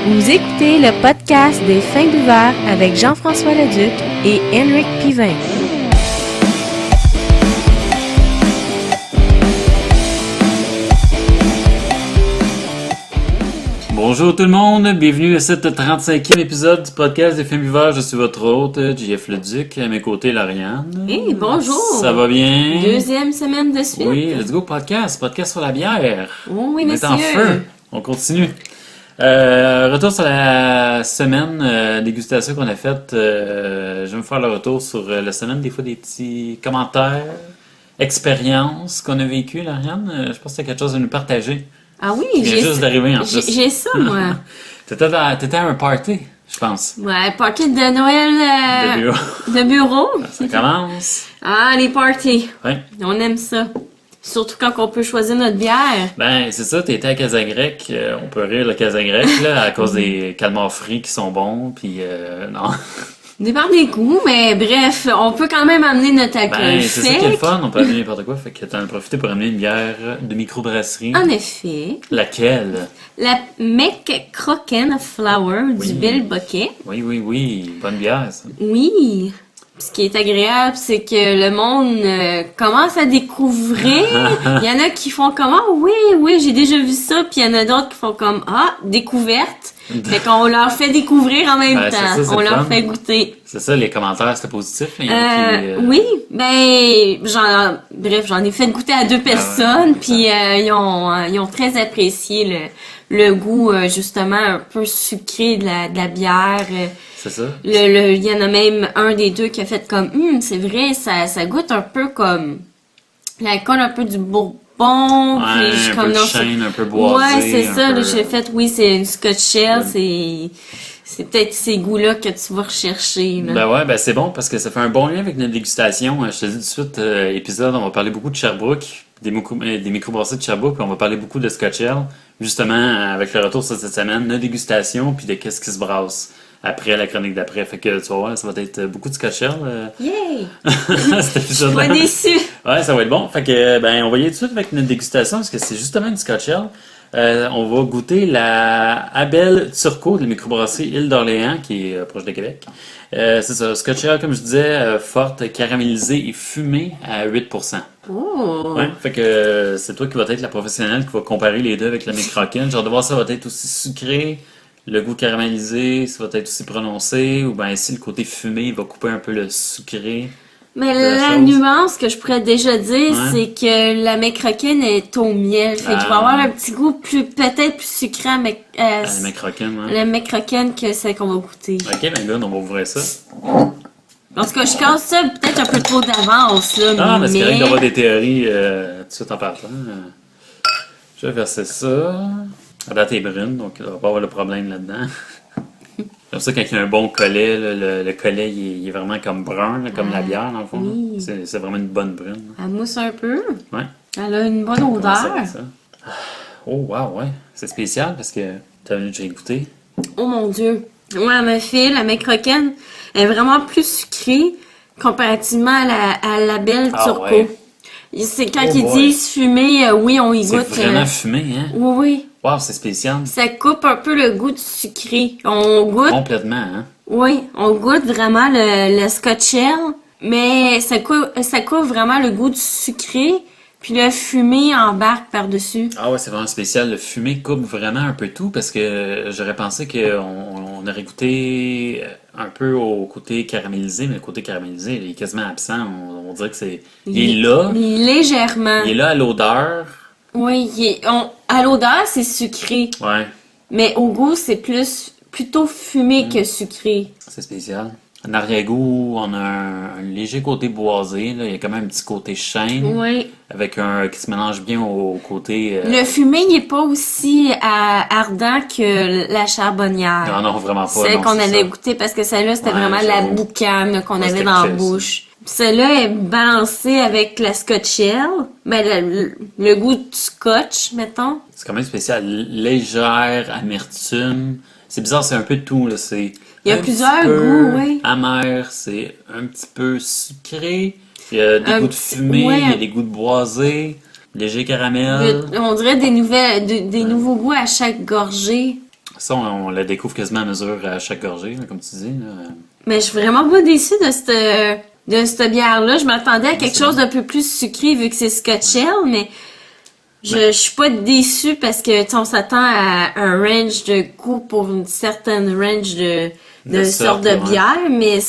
Vous écoutez le podcast des Fins Buveurs avec Jean-François Leduc et Henrik Pivin. Bonjour tout le monde, bienvenue à ce 35e épisode du podcast des Fins Buveurs. Je suis votre hôte, JF Leduc, à mes côtés, Lauriane. Hey, bonjour! Ça va bien? Deuxième semaine de suite. Oui, let's go podcast sur la bière. Oh, oui, On est en feu, on continue. Retour sur la semaine dégustation qu'on a faite. Je vais me faire le retour sur la semaine, des fois des petits commentaires, expériences qu'on a vécues, Lauriane. Je pense que tu as quelque chose à nous partager. Ah oui, j'ai juste d'arriver en plus. J'ai ça, moi. T'étais à un party, je pense. Ouais, party de Noël de bureau. Ça commence. Ah, les parties. Ouais. On aime ça. Surtout quand on peut choisir notre bière. Ben, c'est ça, t'étais à Casagrec. On peut rire le Casagrec, là, à cause des calmars frits qui sont bons, puis non. Dépend des goûts, mais bref, on peut quand même amener notre alcool. Ben, c'est ça qui est le fun, on peut amener n'importe quoi, fait que t'en as profité pour amener une bière de microbrasserie. En effet. Laquelle? La McCrocken Flower du Bel Boquet. Oui, bonne bière, ça. Oui. Ce qui est agréable, c'est que le monde commence à découvrir. Il y en a qui font comme « Ah oui, j'ai déjà vu ça », puis il y en a d'autres qui font comme « Ah, découverte ». Fait qu'on leur fait découvrir en même temps. Ça, on leur fun. fait goûter. C'est ça, les commentaires, c'était positif. Oui, ben, j'en ai fait goûter à 2 personnes, puis ils ont très apprécié le goût, justement, un peu sucré de la bière. C'est ça. Il y en a même un des deux qui a fait comme c'est vrai, ça goûte un peu comme l'alcool un peu du bourbon. Ouais, Puis un peu de chêne, un peu boisé. Ouais, c'est ça. peu... J'ai fait, c'est une Scotch Shell, c'est peut-être ces goûts-là que tu vas rechercher. Là. Ben c'est bon parce que ça fait un bon lien avec notre dégustation. Je te dis tout de suite, épisode, on va parler beaucoup de Sherbrooke, des microbrasseries de Sherbrooke, puis on va parler beaucoup de Scotch Shell, justement avec le retour sur cette semaine, notre dégustation, puis de qu'est-ce qui se brasse. Après la chronique d'après. Fait que tu vas voir, ça va être beaucoup de Scotch Shell. Yay! Cet épisode-là. Je suis pas déçu. Ouais, ça va être bon. Fait que, on va y aller tout de suite avec notre dégustation parce que c'est justement une Scotch Shell. On va goûter la Abel Turco de la microbrasserie Île d'Orléans qui est proche de Québec. C'est ça, Scotch Shell, comme je disais, forte, caramélisée et fumée à 8%. Oh! Ouais, fait que c'est toi qui vas être la professionnelle qui va comparer les deux avec la McCrocken. Genre de voir ça va être aussi sucré. Le goût caramélisé, ça va être aussi prononcé, ou bien ici, le côté fumé, il va couper un peu le sucré. Mais la nuance que je pourrais déjà dire, ouais. C'est que la McCrocken est au miel. Fait qu'il va avoir un petit goût peut-être plus sucré à la McCrocken, hein? La McCrocken que celle qu'on va goûter. Ok, ben là, on va ouvrir ça. En tout cas, je casse ça peut-être un peu trop d'avance, là. Ah, mais c'est correct d'avoir des théories tout de suite en partant. Je vais verser ça. La date est brune, donc il ne va pas avoir le problème là-dedans. Comme ça, quand il y a un bon collet, là, le collet il est vraiment comme brun, là, comme la bière, dans le fond. Oui. C'est vraiment une bonne brune. Elle mousse un peu. Ouais. Elle a une bonne odeur. Ça. Oh, wow, ouais. C'est spécial parce que tu as venu déjà goûter. Oh mon Dieu. Ouais, elle me fait, la McCrocken est vraiment plus sucrée comparativement à la Belle Turco. Ouais. C'est quand ils disent fumé, oui, on y goûte. C'est vraiment fumé, hein? Oui. Wow, c'est spécial. Ça coupe un peu le goût du sucré. On goûte. Complètement, hein? Oui, on goûte vraiment le Scotch Shell, mais ça coupe vraiment le goût du sucré, puis le fumé embarque par-dessus. Ah ouais, c'est vraiment spécial. Le fumé coupe vraiment un peu tout parce que j'aurais pensé qu'on aurait goûté un peu au côté caramélisé, mais le côté caramélisé, il est quasiment absent. On dirait que c'est... Il est là. Légèrement. Il est là à l'odeur. Oui, à l'odeur, c'est sucré. Ouais. Mais au goût, c'est plutôt fumé que sucré. C'est spécial. En arrière-goût, on a un léger côté boisé. Là. Il y a quand même un petit côté chêne. Oui. Avec qui se mélange bien au côté... Le fumé n'est pas aussi ardent que la charbonnière. Non, vraiment pas. Celle qu'on avait goûtée, parce que celle-là, c'était vraiment la boucane qu'on avait dans la bouche. Celle-là est balancée avec la Scotch Shell. Ben, le goût du scotch, mettons. C'est quand même spécial. Légère, amertume. C'est bizarre, c'est un peu de tout. Là. Il y a plusieurs goûts, oui. Amer, c'est un petit peu sucré. Il y a des goûts de fumée, il y a des goûts de boisé, léger caramel. On dirait des nouveaux goûts à chaque gorgée. Ça, on la découvre quasiment à mesure à chaque gorgée, là, comme tu dis. Là. Mais je suis vraiment pas déçue de cette bière-là. Je m'attendais à quelque chose d'un peu plus sucré vu que c'est Scotch Ale, mais je suis pas déçue parce que, tu sais, on s'attend à un range de goût pour une certaine range de sorte de bière, mais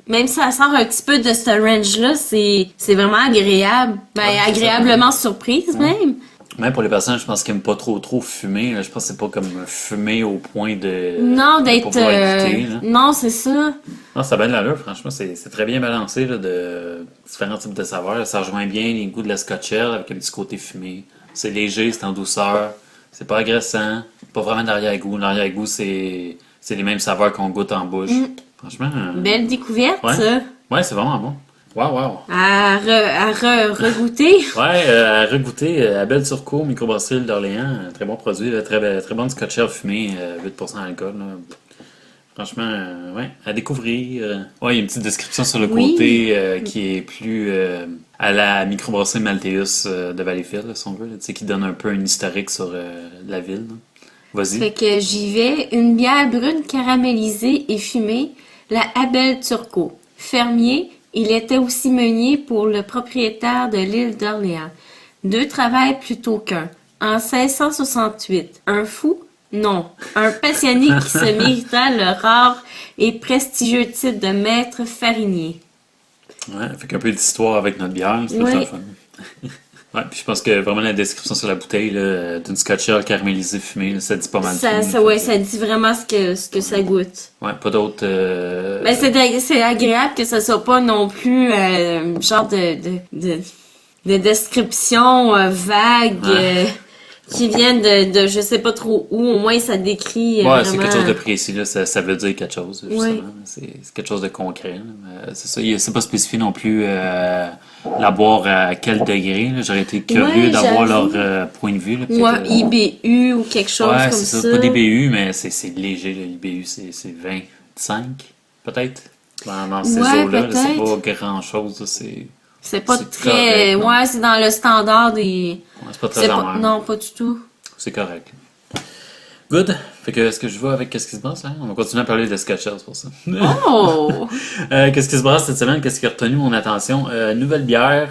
même si ça sort un petit peu de ce range-là, c'est vraiment agréable. Ben, Ouais, c'est agréablement surprise, même. Même pour les personnes, je pense qu'ils n'aiment pas trop fumer. Là. Je pense que c'est pas comme fumer au point de Non, de d'être... pouvoir éviter, là. non, c'est ça. Non, ça a bien de l'allure, franchement. C'est très bien balancé là, de différents types de saveurs. Ça rejoint bien les goûts de la Scotch Ale avec un petit côté fumé. C'est léger, c'est en douceur. C'est pas agressant. Pas vraiment d'arrière-goût. L'arrière-goût, c'est les mêmes saveurs qu'on goûte en bouche. Franchement. Belle découverte, Ouais. ça. Ouais, c'est vraiment bon. Wow. À regoûter. Ouais, à regoûter, Abel Turcot, microbrasserie d'Orléans, très bon produit, là, très bon Scotch Ale fumé, 8% d'alcool. Là. Franchement, ouais, à découvrir. Ouais, il y a une petite description sur le Oui. côté qui est plus à la microbrasserie Malteus de Valleyfield, là, si on veut, là, tu sais, qui donne un peu un historique sur la ville. Là. Vas-y. Fait que j'y vais. Une bière brune caramélisée et fumée, la Abel Turcot. Fermier, il était aussi meunier pour le propriétaire de l'île d'Orléans. 2 travails plutôt qu'un. En 1668, un fou? Non, un passionné qui se mérita le rare et prestigieux titre de maître farinier. Ouais, fait qu'un peu d'histoire avec notre bière, c'est Ouais. le fun. Ouais, puis je pense que vraiment la description sur la bouteille là, d'une Scotch Ale caramélisée fumée, là, ça dit pas mal. Ça, tout, ça, fait ouais, que- ça dit vraiment ce que ça goûte. Ouais, pas d'autres. Ben, c'est agréable que ce soit pas non plus genre de description vague Ouais. qui viennent de je sais pas trop où. Au moins, ça décrit Ouais, vraiment... c'est quelque chose de précis, là. Ça veut dire quelque chose, justement. Ouais. C'est quelque chose de concret. Là. C'est ça. C'est pas spécifié non plus la boire à quel degré. Là. J'aurais été curieux Ouais, d'avoir j'avoue. leur point de vue. Là, peut-être, Ouais, IBU ou quelque chose ouais, comme c'est ça. ça. Pas des BU, mais c'est léger. Là. IBU, c'est 25, peut-être. Dans ces Ouais, eaux-là, là, c'est peut-être. pas grand-chose. là, C'est pas c'est très... correct, non. ouais, c'est dans le standard des... c'est pas très c'est pas... amer. Non, pas du tout. C'est correct. Good. Fait que, est-ce que je vais avec qu'est-ce qui se passe? Hein? On va continuer à parler de Scotch Ale, c'est pour ça. Oh! Qu'est-ce qui se passe cette semaine? Qu'est-ce qui a retenu mon attention? Nouvelle bière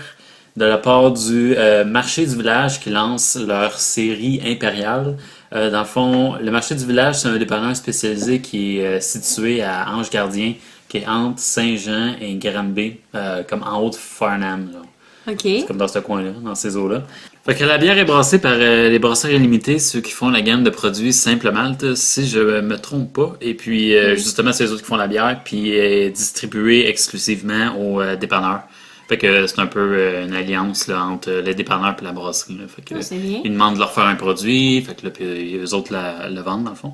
de la part du Marché du Village qui lance leur série impériale. Dans le fond, le Marché du Village, c'est un dépanneur spécialisé qui est situé à Ange-Gardien, qui est entre Saint-Jean et Granby, comme en haut de Farnham. Là. OK. C'est comme dans ce coin-là, dans ces eaux-là. Fait que la bière est brassée par les brasseurs illimités, ceux qui font la gamme de produits Simple Malte, si je me trompe pas. Et puis, justement, c'est eux autres qui font la bière, puis est distribuée exclusivement aux dépanneurs. Fait que c'est un peu une alliance là, entre les dépanneurs et la brasserie. Là. Fait que, c'est bien. ils demandent de leur faire un produit, fait que là, puis eux autres le vendent dans le fond.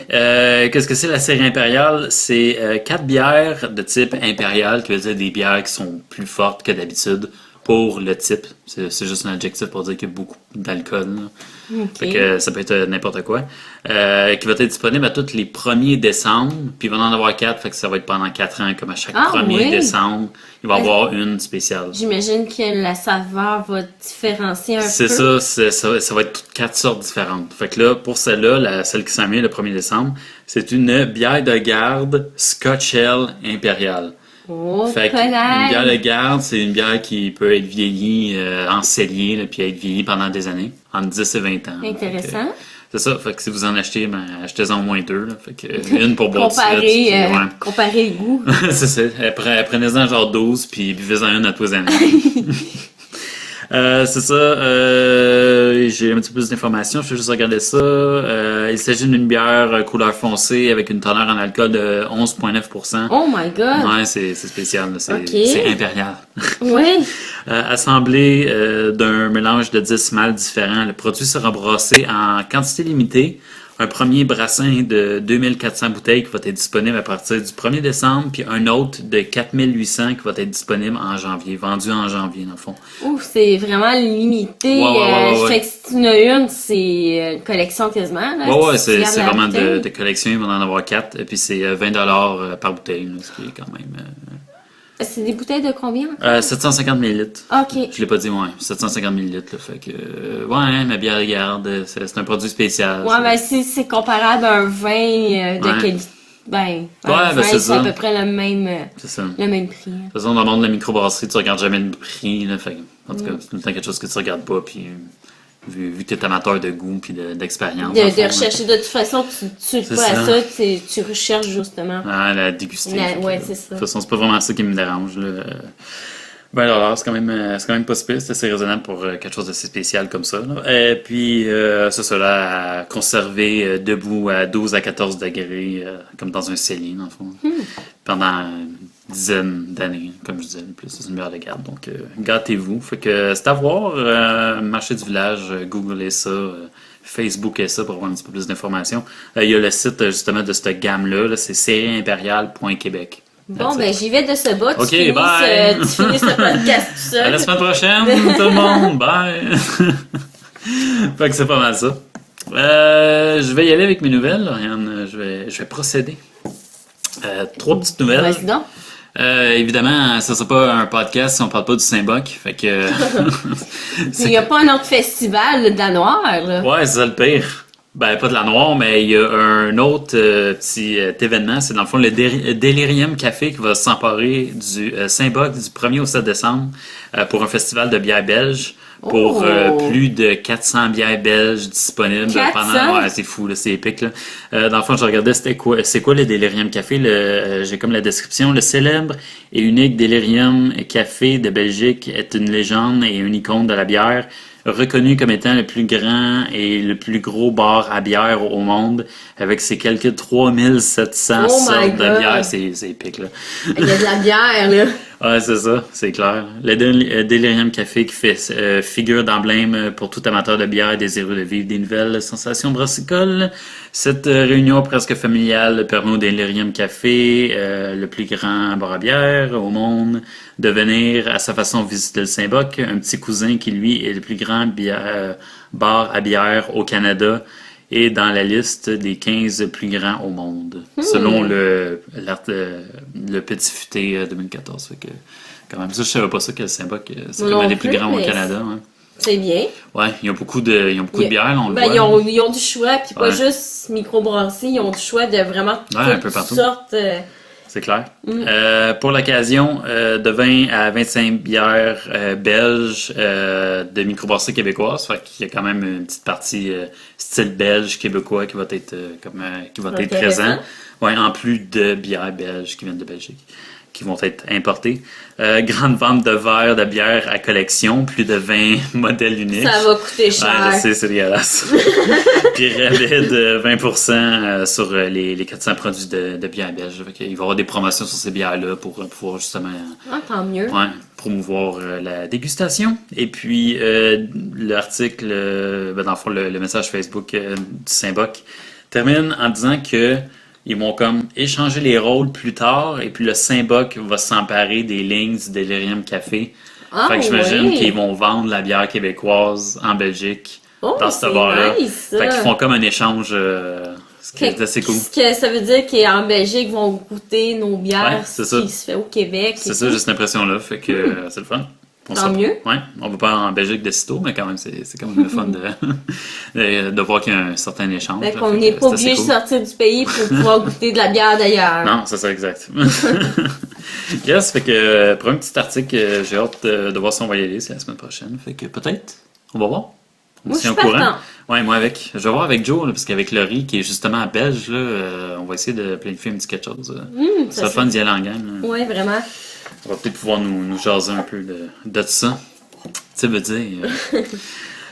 Qu'est-ce que c'est la série impériale? C'est 4 bières de type impérial, qui veut dire des bières qui sont plus fortes que d'habitude pour le type. C'est juste un adjectif pour dire qu'il y a beaucoup d'alcool. Là. OK. Fait que ça peut être n'importe quoi. Qui va être disponible à tous les 1er décembre. Puis il va en avoir 4, fait que ça va être pendant 4 ans, comme à chaque Ah, 1er oui. décembre. Il va y avoir une spéciale. J'imagine que la saveur va différencier un C'est peu. ça va être toutes 4 sortes différentes. Fait que là, pour celle-là, celle qui s'en vient le 1er décembre, c'est une bière de garde Scotch Ale impériale. Oh, Fait que une bière de garde, c'est une bière qui peut être vieillie en cellier, là, puis être vieillie pendant des années, entre 10 et 20 ans. Fait que, Intéressant. c'est ça, fait que si vous en achetez, ben, achetez-en au moins 2. Là, fait que, une pour boire tout de Comparer, suite, puis, ouais. comparer le goût. C'est ça, prenez-en genre 12, puis buvez-en une à tous les années. C'est ça, j'ai un petit peu plus d'informations, je vais juste regarder ça. Il s'agit d'une bière couleur foncée avec une teneur en alcool de 11,9%. Oh my god! Ouais, c'est spécial, là, c'est Ok. c'est impérial. Ouais. Assemblé d'un mélange de 10 mâles différents, le produit sera brassé en quantité limitée. Un premier brassin de 2400 bouteilles qui va être disponible à partir du 1er décembre, puis un autre de 4800 qui va être disponible en janvier, vendu en janvier, dans le fond. Ouf, c'est vraiment limité. Ouais. Fait que si tu en as une, c'est une collection quasiment. Là, Ouais, si tu gardes c'est la vraiment bouteille. collection, il va en avoir 4, et puis c'est 20$ par bouteille, là, ce qui est quand même C'est des bouteilles de combien? 750 ml. OK. Je l'ai pas dit, ouais. 750 ml, là. Fait que, ouais, ma bière de garde, c'est un produit spécial. Ouais, ben si c'est comparable à un vin de qualité. Ben, un vin, c'est à peu près le même prix. De toute façon, dans le monde de la microbrasserie, tu regardes jamais le prix, là. Fait que, en tout cas, c'est tout le temps quelque chose que tu regardes pas, puis vu que t'es amateur de goût puis d'expérience. De rechercher, de toute façon, tu es pas à ça, tu recherches justement. Ah, la déguster. Ouais, c'est ça. De toute façon, c'est pas vraiment ça qui me dérange, là. Ben alors, c'est quand même pas si pire, c'est assez raisonnable pour quelque chose d'assez spécial comme ça. Là. Et puis, c'est ça, là, à conserver debout à 12 à 14 degrés, comme dans un cellier, dans le fond, pendant une dizaine d'années, comme je disais, plus c'est une bière de garde. Donc, gâtez-vous. Fait que c'est à voir, marché du village, googlez ça, Facebookez ça pour avoir un petit peu plus d'informations. Il y a le site, justement, de cette gamme-là, là, c'est sérieimpériale.québec. Bon, ben j'y vais de ce bas. Ok, tu finis ce podcast tout seul. À la semaine prochaine, tout le monde. Bye. Fait que c'est pas mal ça. Je vais y aller avec mes nouvelles, Ariane. Je vais procéder. 3 petites nouvelles. Vas-y donc. Évidemment, ça sera pas un podcast si on parle pas du Saint-Boc. Fait que. Il n'y a pas un autre festival de la noire, là. Ouais, c'est ça le pire. Ben, pas de la noire, mais il y a un autre petit événement. C'est dans le fond le Delirium Café qui va s'emparer du Saint-Boc du 1er au 7 décembre pour un festival de bière belge. Pour plus de 400 bières belges disponibles 400? pendant. Ouais, c'est fou, là, c'est épique. Là. Dans le fond, je regardais c'est quoi le Delirium Café. J'ai comme la description. Le célèbre et unique Delirium Café de Belgique est une légende et une icône de la bière. Reconnu comme étant le plus grand et le plus gros bar à bière au monde, avec ses quelques 3700 sortes de bière. C'est épique, là. Il y a de la bière, là. Ouais, c'est ça, c'est clair. Le Delirium Café qui fait figure d'emblème pour tout amateur de bière désireux de vivre des nouvelles sensations brassicoles. Cette réunion presque familiale permet au Delirium Café, le plus grand bar à bière au monde, de venir à sa façon visiter le Saint-Boc, un petit cousin qui, lui, est le plus grand bar à bière au Canada et dans la liste des 15 plus grands au monde, selon le Petit Futé 2014. Fait que, quand même, ça, je savais pas ça que le Saint-Boc, c'est comme un des plus grands au Canada. Ouais. C'est bien. Ouais, ils ont beaucoup de bières, là, on le voit. Ils ont du choix, puis pas juste microbrasserie, ils ont du choix de vraiment toutes sortes. C'est clair. Pour l'occasion, de 20 à 25 bières belges de microbrasserie québécoise. Fait qu'il y a quand même une petite partie style belge québécois qui va être présent. Ouais, en plus de bières belges qui viennent de Belgique, qui vont être importées. Grande vente de verres de bière à collection, plus de 20 modèles uniques. Ça va coûter cher. Ouais, je sais, c'est dégueulasse. Puis rabais de 20% sur les 400 produits de bière belge. Il va y avoir des promotions sur ces bières-là pour pouvoir justement tant mieux. Ouais, promouvoir la dégustation. Et puis l'article, dans le fond, le message Facebook du Saint-Boc termine en disant que ils vont comme échanger les rôles plus tard et puis le Saint-Boc va s'emparer des lignes du Delirium Café. Fait que j'imagine qu'ils vont vendre la bière québécoise en Belgique dans ce bar-là. Nice, fait qu'ils font comme un échange, ce qui est assez cool. Ce que ça veut dire qu'en Belgique, ils vont goûter nos bières, ce qui se fait au Québec. C'est ça, j'ai cette impression-là. Fait que c'est le fun. Tant mieux. Ouais, on va pas en Belgique de sitôt, mais quand même, c'est quand même le fun de voir qu'il y a un certain échange. Fait qu'on n'est pas obligé de sortir du pays pour pouvoir goûter de la bière d'ailleurs. Non, c'est ça, exact. Yes, fait que pour un petit article, j'ai hâte de voir si on va y aller, c'est la semaine prochaine. Fait que peut-être, on va voir. Moi, je suis partant. Ouais, moi avec. Je vais voir avec Joe, là, parce qu'avec Laurie, qui est justement belge, là, on va essayer de planifier un petit quelque chose. Ça va fun d'y aller en gang. Oui, vraiment. On va peut-être pouvoir nous jaser un peu de ça. Tu veux dire.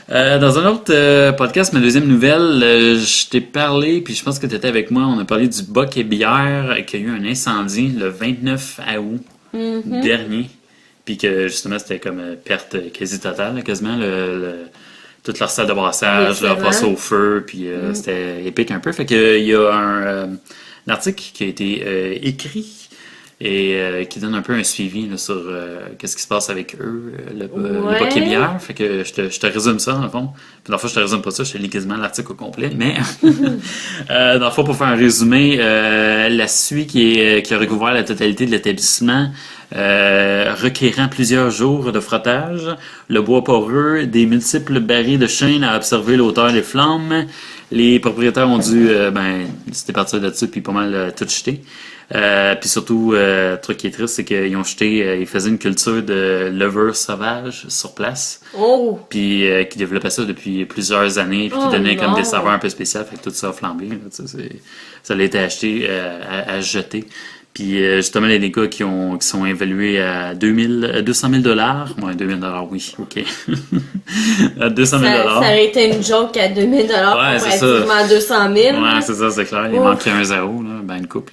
Dans un autre podcast, ma deuxième nouvelle, je t'ai parlé, puis je pense que tu étais avec moi, on a parlé du Boc et bière, qu'il y a eu un incendie le 29 août dernier, puis que justement c'était comme perte quasi totale, là, quasiment, toute leur salle de brassage, leur passe au feu, puis c'était épique un peu. Fait qu'il y a un article qui a été écrit et qui donne un peu un suivi là, sur qu'est-ce qui se passe avec eux, le bokeh bière. Fait que je te résume ça, dans le fond. Puis, dans le fond, je te résume pas ça, je te lis quasiment l'article au complet. Mais, dans le fond, pour faire un résumé, la SUI qui a recouvert la totalité de l'établissement, requérant plusieurs jours de frottage, le bois poreux, des multiples barils de chêne à observer l'auteur des flammes. Les propriétaires ont dû, c'était partir de dessus puis pas mal tout jeter. Puis surtout, le truc qui est triste, c'est qu'ils ont jeté, ils faisaient une culture de levure sauvage sur place. Oh! Puis qui développaient ça depuis plusieurs années, puis qui donnaient comme des saveurs un peu spéciales, fait que tout ça a flambé. Là, ça a été acheté à jeter. Puis justement, les dégâts qui sont évalués à 200 000 $. Ouais, 2 000 $, oui, ok. À 200 000 $. Ça aurait été une joke à 2 000 $, comparativement à 200 000. Ouais, c'est ça, c'est clair. Il manquait un zéro, là, ben une couple.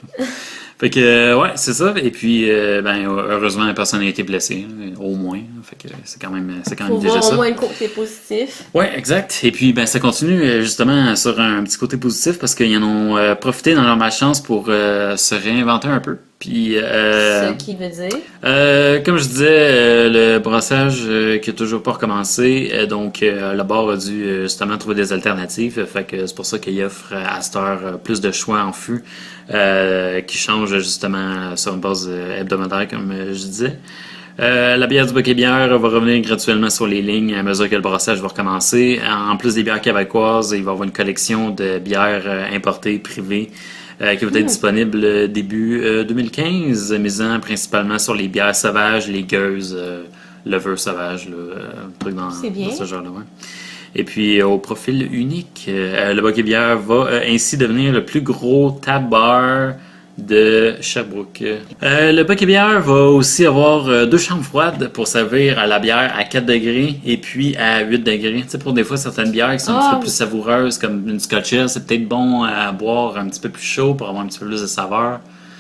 Fait que, ouais, c'est ça. Et puis, heureusement, personne n'a été blessé, au moins. Fait que c'est quand même Faut déjà voir ça. au moins le côté positif. Ouais, exact. Et puis, ça continue justement sur un petit côté positif parce qu'ils en ont profité dans leur malchance pour se réinventer un peu. Puis, Ce qui veut dire. comme je disais, le brassage qui a toujours pas recommencé, donc le bar a dû justement trouver des alternatives. Fait que c'est pour ça qu'il offre à cette heure plus de choix en fût qui changent justement sur une base hebdomadaire, comme je disais. La bière du bokeh bière va revenir graduellement sur les lignes à mesure que le brassage va recommencer. En plus des bières québécoises, il va y avoir une collection de bières importées privées qui va être disponible début 2015, misant principalement sur les bières sauvages, les gueuses, levure sauvage, truc dans ce genre-là. Ouais. Et puis, au profil unique, le bokeh bière va ainsi devenir le plus gros tab bar de Sherbrooke. Le bokeh bière va aussi avoir 2 chambres froides pour servir à la bière à 4 degrés et puis à 8 degrés. Tu sais, pour des fois, certaines bières qui sont un petit peu plus savoureuses, comme une Scotch Ale, c'est peut-être bon à boire un petit peu plus chaud pour avoir un petit peu plus de saveur.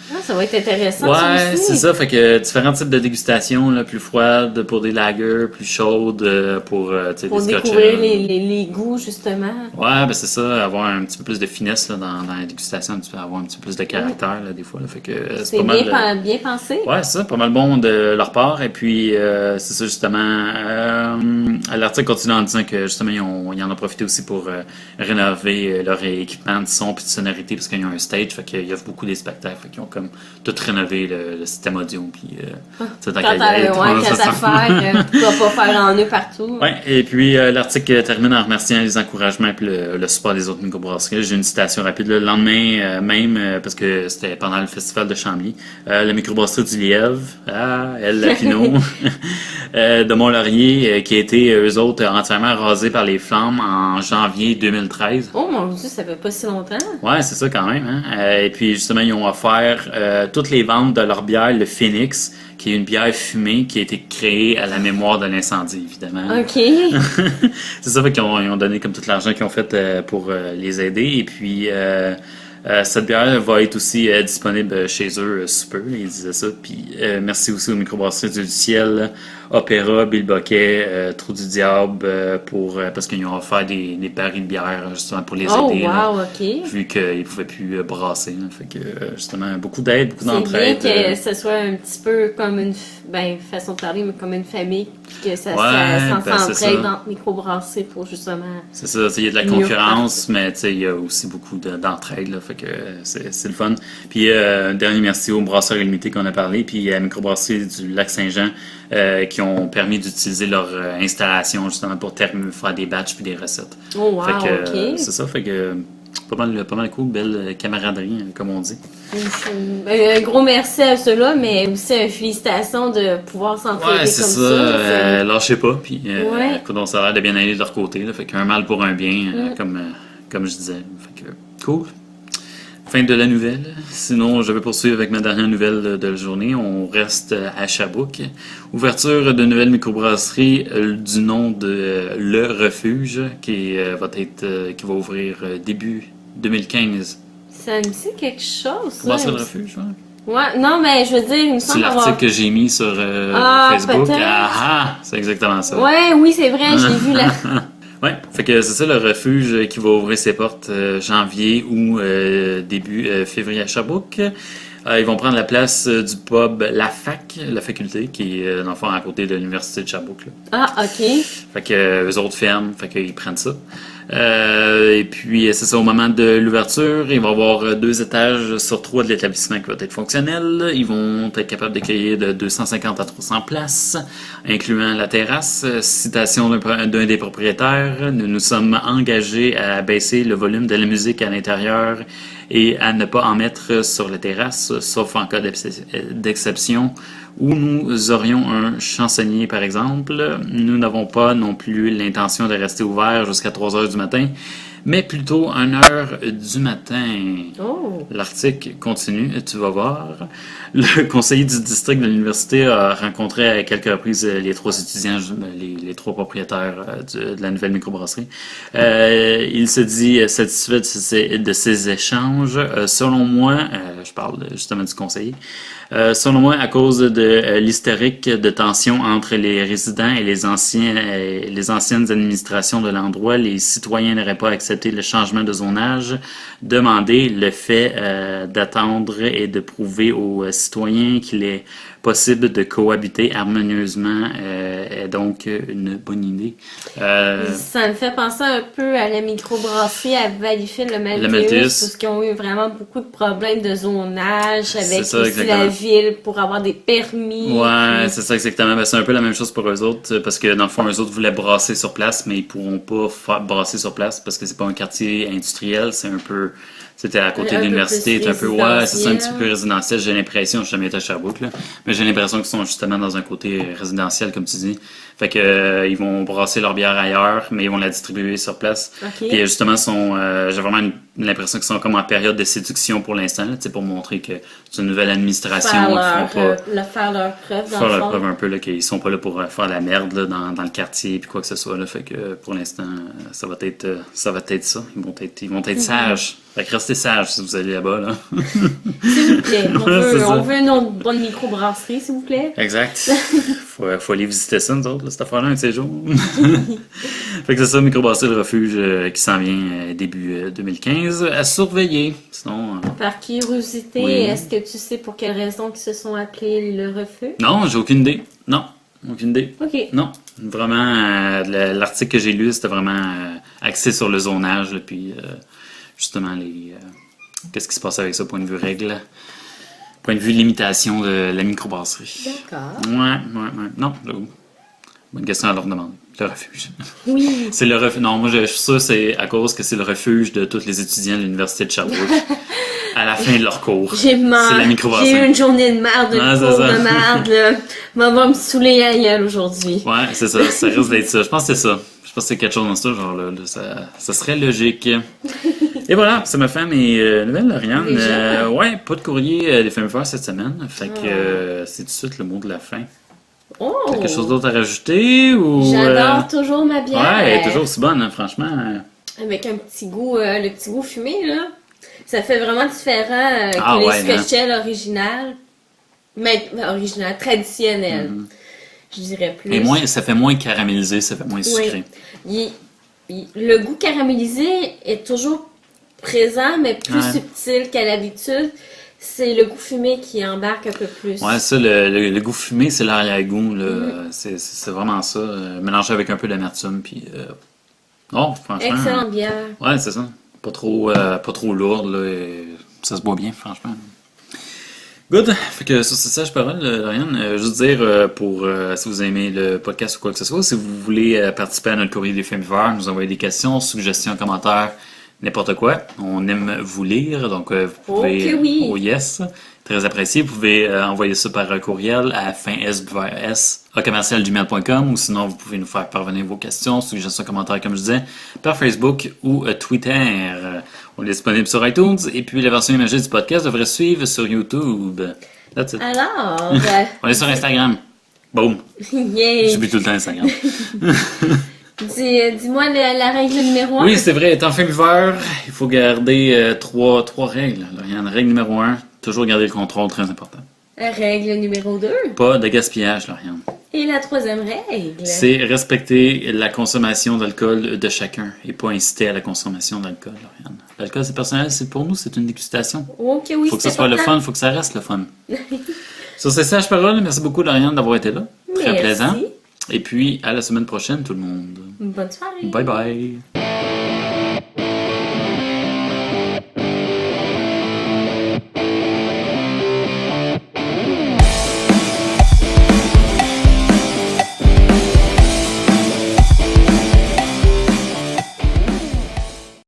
Ah, ça va être intéressant. Ouais, aussi. c'est ça. Fait que différents types de dégustation, là, plus froides pour des lagers, plus chaudes pour des Scotch découvrir les goûts, justement. Ouais, c'est ça, avoir un petit peu plus de finesse là, dans la dégustation, avoir un petit peu plus de caractère là, des fois. Là, fait que C'est pas mal bien pensé. Ouais, c'est ça, pas mal bon de leur part. Et puis, c'est ça, justement. L'article continue en disant que, justement, ils en ont profité aussi pour rénover leur équipement de son et de sonorité parce qu'ils ont un stage. Fait qu'ils offrent beaucoup des spectacles. Fait qu'ils ont comme tout rénové le système audio. Puis, quand t'as faire, tu vas pas faire en eux partout. Ouais, et puis l'article termine en remerciant les encouragements et le support des autres microbrasseries. J'ai une citation rapide. Le lendemain même, parce que c'était pendant le festival de Chambly, la microbrasserie du Lièvre, elle, la Pinot, de Mont-Laurier, qui a été, eux autres, entièrement rasés par les flammes en janvier 2013. Oh mon Dieu, ça fait pas si longtemps. Ouais, c'est ça quand même. Hein? Et puis justement, ils ont offert toutes les ventes de leur bière, le Phoenix, qui est une bière fumée qui a été créée à la mémoire de l'incendie, évidemment. OK. C'est ça, fait qu'ils ont donné comme tout l'argent qu'ils ont fait pour les aider. Et puis, cette bière va être aussi disponible chez eux sous peu, ils disaient ça. Puis, merci aussi aux microbrasseries du Ciel, Opéra, Bill Boquet, Trou du Diable, parce qu'ils ont offert des barils de bière justement pour les aider. Oh, wow, là, OK. vu qu'ils ne pouvaient plus brasser. Là. Fait que, justement, beaucoup d'aide, beaucoup d'entraide. C'est bien que ce soit un petit peu comme une façon de parler, mais comme une famille, puis que ça s'entraide entre microbrasseries pour justement... C'est ça, il y a de la concurrence, mais il y a aussi beaucoup d'entraide, là, fait que c'est le fun. Puis, un dernier merci aux brasseurs illimités qu'on a parlé, puis à la microbrasserie du Lac-Saint-Jean, qui ont permis d'utiliser leur installation justement pour faire des batchs puis des recettes. Oh wow, fait que, OK. c'est ça, fait que pas mal cool, belle camaraderie, comme on dit. Un gros merci à ceux-là, mais aussi une félicitation de pouvoir s'entraider comme ça. Lâchez pas, puis ouais. ça a l'air de bien aller de leur côté, là, fait qu'un mal pour un bien, comme je disais. Fait que, cool. Fin de la nouvelle. Sinon, je vais poursuivre avec ma dernière nouvelle de la journée. On reste à Sherbrooke. Ouverture de nouvelle microbrasserie du nom de Le Refuge qui va ouvrir début 2015. Ça me dit quelque chose, ça. Brasserie Le Refuge, ouais. Ouais, non, mais je veux dire, il me semble c'est l'article que j'ai mis sur Facebook. Peut-être. C'est exactement ça. Ouais, oui, c'est vrai, j'ai vu là. Ouais, fait que c'est ça le refuge qui va ouvrir ses portes janvier ou début février à Sherbrooke. Ils vont prendre la place du pub La Fac, la faculté, qui est dans le fond à côté de l'université de Sherbrooke. Là. Ah, OK. Fait que eux autres ferment, fait qu'ils prennent ça. Et puis c'est ça, au moment de l'ouverture, il va y avoir 2 étages sur 3 de l'établissement qui va être fonctionnel. Ils vont être capables d'accueillir de 250 à 300 places, incluant la terrasse. Citation d'un des propriétaires: nous nous sommes engagés à baisser le volume de la musique à l'intérieur et à ne pas en mettre sur la terrasse, sauf en cas d'exception, où nous aurions un chansonnier, par exemple. Nous n'avons pas non plus l'intention de rester ouvert jusqu'à 3 heures du matin, mais plutôt 1 heure du matin. Oh. L'article continue, tu vas voir. Le conseiller du district de l'université a rencontré à quelques reprises les 3 étudiants, les 3 propriétaires de la nouvelle microbrasserie. Il se dit satisfait de ces échanges. Selon moi, je parle justement du conseiller, selon moi, à cause de l'historique de tension entre les résidents et les anciennes administrations de l'endroit, les citoyens n'auraient pas accepté le changement de zonage demandé. Le fait d'attendre et de prouver aux citoyens qu'il est possible de cohabiter harmonieusement est donc une bonne idée. Ça me fait penser un peu à la microbrasserie à Valleyfield, le Malthéus, parce qu'ils ont eu vraiment beaucoup de problèmes de zonage avec ça, aussi la ville pour avoir des permis. Ouais, c'est ça exactement. Ben, c'est un peu la même chose pour eux autres, parce que dans le fond, eux autres voulaient brasser sur place, mais ils pourront pas brasser sur place parce que c'est pas un quartier industriel, c'est un peu... C'était à côté de l'université, c'est un peu, ouais, c'est ça, un petit peu résidentiel, j'ai l'impression, je suis jamais été à Sherbrooke, là, mais j'ai l'impression qu'ils sont justement dans un côté résidentiel, comme tu dis. Fait que, ils vont brasser leur bière ailleurs, mais ils vont la distribuer sur place. Okay. Puis justement, j'ai vraiment l'impression qu'ils sont comme en période de séduction pour l'instant, là, pour montrer que c'est une nouvelle administration. Faire leur preuve, dans faire le leur fond. preuve un peu, là, qu'ils sont pas là pour faire la merde là, dans le quartier puis quoi que ce soit. Là, fait que pour l'instant, ça va être ça. Ils vont être sages. Fait que restez sages si vous allez là-bas. Là. S'il vous plaît. C'est ça. On veut une autre bonne microbrasserie, s'il vous plaît. Exact. Faut aller visiter ça, nous autres, là, cette affaire-là, un de ces jours. Fait que c'est ça, microbrasserie Le Refuge qui s'en vient début 2015. À surveiller. Sinon. Par curiosité, Oui. est-ce que tu sais pour quelles raisons ils se sont appelés Le Refuge? Non, j'ai aucune idée. Non, aucune idée. OK. Non, vraiment, l'article que j'ai lu, c'était vraiment axé sur le zonage, là, puis justement, qu'est-ce qui se passe avec ça, point de vue règle, point de vue limitation de la microbrasserie. D'accord. Ouais. Non, j'avoue. Bonne question à leur demander. Le refuge. Oui. C'est le refuge. Non, moi, je suis sûr que c'est à cause que c'est le refuge de tous les étudiants de l'Université de Sherbrooke à la fin de leur cours. C'est la microbrasserie. J'ai eu une journée de merde, de Ouais, cours c'est ça. de merde. Là. Va me saouler à gueule aujourd'hui. Ouais, c'est ça. Ça risque d'être ça. Je pense que c'est ça. Je pense que c'est quelque chose dans ça. Genre, là, ça serait logique. Et voilà, ça me fait mes nouvelles, Lauriane. Déjà? Ouais, pas de courrier des Femmes cette semaine. Fait que c'est tout de suite le mot de la fin. Oh! Quelque chose d'autre à rajouter ou J'adore toujours ma bière. Ouais, elle est toujours aussi bonne, hein, franchement. Avec un petit goût, le petit goût fumé, là. Ça fait vraiment différent Ah, que ouais, les Scotchels originales. Mais originales, traditionnelles. Je dirais plus. Et ça fait moins caramélisé, ça fait moins sucré. Oui. Le goût caramélisé est toujours présent, mais plus subtil qu'à l'habitude. C'est le goût fumé qui embarque un peu plus. Ouais, ça, le goût fumé, c'est l'arrière-goût. C'est vraiment ça. Mélangé avec un peu d'amertume. Puis, oh, franchement. Excellente bière. Ouais, c'est ça. Pas trop lourde. Là, et ça se boit bien, franchement. Good. Fait que sur ces sages paroles, Lauriane, juste dire pour si vous aimez le podcast ou quoi que ce soit, si vous voulez participer à notre courrier des Femmes Viveurs, nous envoyer des questions, suggestions, commentaires, n'importe quoi. On aime vous lire, donc vous pouvez... Ok, oui. Oh yes, très apprécié. Vous pouvez envoyer ça par courriel à finsbvs@commercialgmail.com ou sinon vous pouvez nous faire parvenir vos questions, suggestions, commentaires, comme je disais, par Facebook ou Twitter. On est disponible sur iTunes et puis la version imagée du podcast devrait suivre sur YouTube. That's it. Alors, On est sur Instagram. Boom. yay. J'oublie tout le temps Instagram. Dis-moi la règle numéro 1. Oui, c'est vrai, étant fumeur, il faut garder trois règles. Lauriane, règle numéro 1, toujours garder le contrôle, très important. Règle numéro 2. Pas de gaspillage, Lauriane. Et la troisième règle? C'est respecter la consommation d'alcool de chacun et pas inciter à la consommation d'alcool, Lauriane. L'alcool, c'est personnel, c'est pour nous, c'est une dégustation. Ok, oui, Faut que ça soit le fun, faut que ça reste le fun. Sur ces sages paroles, merci beaucoup, Lauriane, d'avoir été là. Très Merci. plaisant. Et puis, à la semaine prochaine, tout le monde. Bonne soirée. Bye bye.